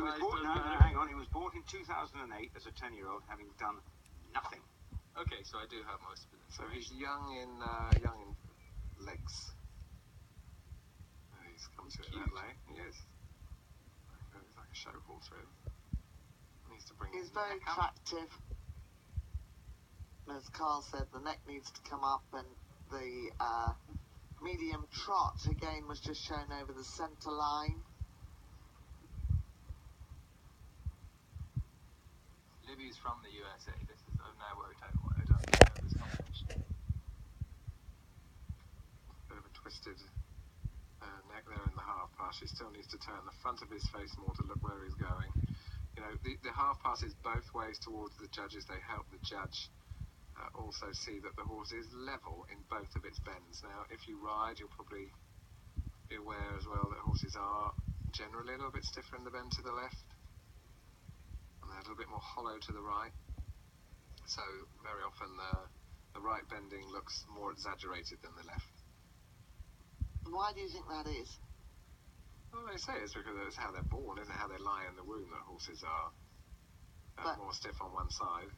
was bought. No, hang on. He was bought in 2008 as a 10-year-old, having done nothing. Okay, so I do have most of it. So he's young in legs. He's come to it that late. He is. He's like a show horse, really. Needs to bring. He's very attractive. As Carl said, the neck needs to come up, and the medium trot again was just shown over the centre line. Libby's from the USA. This is, I've now worked out why I don't know this combination. Bit of a twisted neck there in the half pass. He still needs to turn the front of his face more to look where he's going. You know, the half pass is both ways towards the judges. They help the judge also see that the horse is level in both of its bends. Now, if you ride, you'll probably be aware as well that horses are generally a little bit stiffer in the bend to the left, and they're a little bit more hollow to the right. So very often the right bending looks more exaggerated than the left. Why do you think that is? Well, they say it's because it's how they're born, isn't it? How they lie in the womb that horses are more stiff on one side.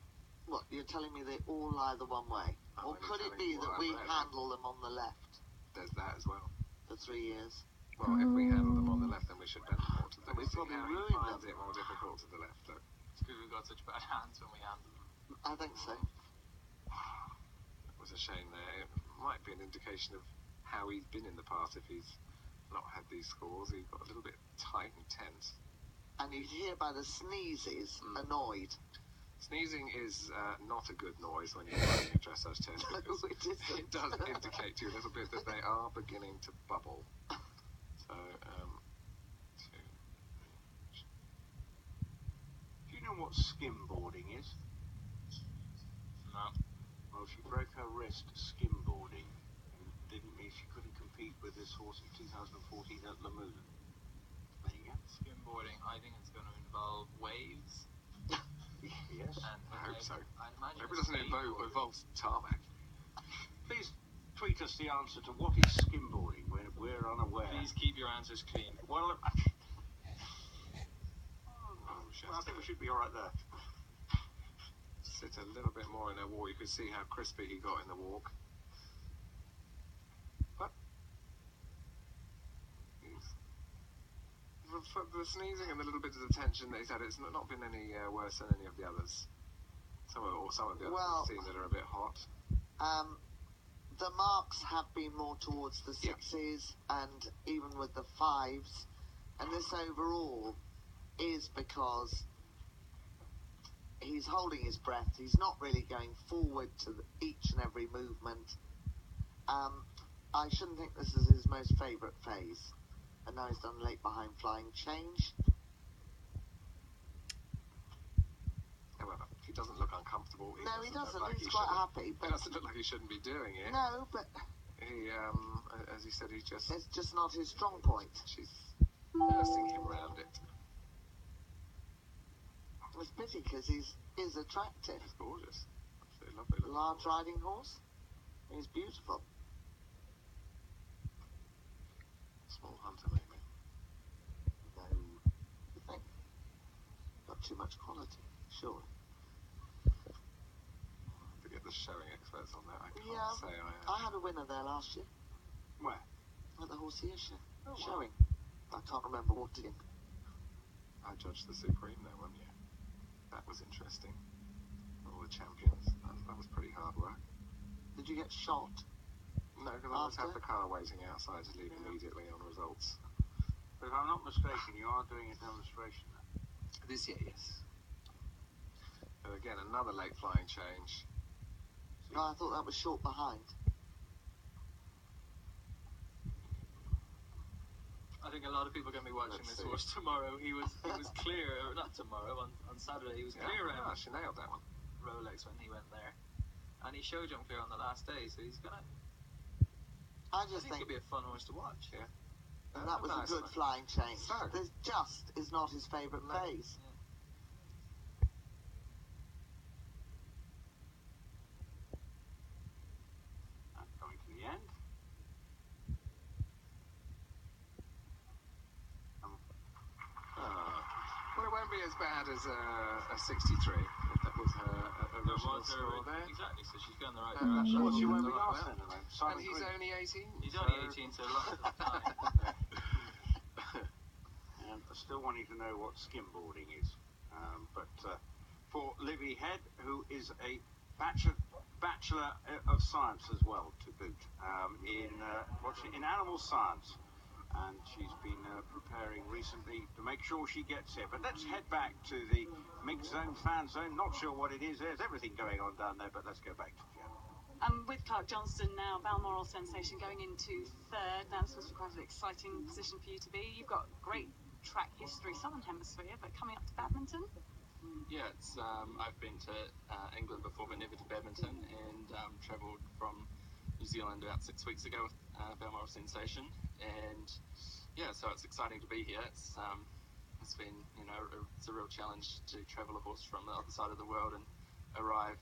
What, you're telling me they all lie the one way? Or could it be that we handle them on the left? There's that as well. For 3 years. Well, if we handle them on the left, then we should bend them more to the left. We probably how ruin he finds them. it more difficult to the left. Look. It's because we've got such bad hands when we handle them. I think so. It was a shame there. It might be an indication of how he's been in the past if he's not had these scores. He got a little bit tight and tense. And you hear by the sneezes, annoyed. Sneezing is not a good noise when you're running a dressage test, because it does indicate to you a little bit that they are beginning to bubble. So, Do you know what skimboarding is? No. Well, she broke her wrist skimboarding. It didn't mean she couldn't compete with this horse in 2014 at Lamoon. There you go. Skimboarding, I think it's going to involve waves. Yes. I hope so. I imagine Hope it doesn't involve tarmac. Please tweet us the answer to what is skimboarding. We're unaware. Please keep your answers clean. Well, I think we should be all right there. Sit a little bit more in her walk. You could see how crispy he got in the walk. But for the sneezing and the little bit of the tension that he's had, it's not been any worse than any of the others. Some of the others I've seen that are a bit hot. The marks have been more towards the 6s and even with the 5s. And this overall is because he's holding his breath. He's not really going forward to each and every movement. I shouldn't think this is his most favourite phase. And now he's done late behind flying change. However, he doesn't look uncomfortable. No, he doesn't. Like He's quite happy. But it doesn't look like he shouldn't be doing it. No, but He, as he said, he's just... it's just not his strong point. She's nursing him round it. It's pity because he is attractive. He's gorgeous. Absolutely lovely. Large riding horse. He's beautiful. Small hunter, maybe. No, you think? Got too much quality, sure. To get the showing experts on that, I can't Yeah, say I am. I had a winner there last year. Where? At the Horsier show. Oh, wow. Showing. I can't remember what team. I judged the Supreme there one year. That was interesting. All the champions. That was pretty hard work. Did you get shot? No, because I always have the car waiting outside to leave immediately on results. But if I'm not mistaken, you are doing a demonstration there. This year, yes. And again, another late flying change. No, I thought that was short behind. I think a lot of people are going to be watching this horse tomorrow. He was clear, or not tomorrow, on Saturday. He was clear around she nailed that one. Rolex when he went there. And he showed jump clear on the last day, so he's going to... I think it'll be a fun horse to watch. Yeah. And that was a good flying change. So. This just is not his favourite phase. Yeah. Coming to the end. won't be as bad as a 63. If that was her original score there. Exactly, so she's going the right That's direction. Well, she won't be Right last there. then, though. Simon And he's Green. only 18. He's so- only 18, so lots of time. And I still wanting to know what skimboarding is. But for Libby Head, who is a Bachelor of Science as well, to boot, in animal science. And she's been preparing recently to make sure she gets here. But let's head back to the mixed zone, fan zone. Not sure what it is. There's everything going on down there, but let's go back to Jen. With Clark Johnston now, Balmoral sensation going into third. Now this was quite an exciting position for you to be. You've got great track history, Southern Hemisphere, but coming up to Badminton. Yeah, it's I've been to England before, but never to Badminton, and travelled from New Zealand about 6 weeks ago with Balmoral Sensation, and yeah, so it's exciting to be here. It's been, it's a real challenge to travel a horse from the other side of the world and arrive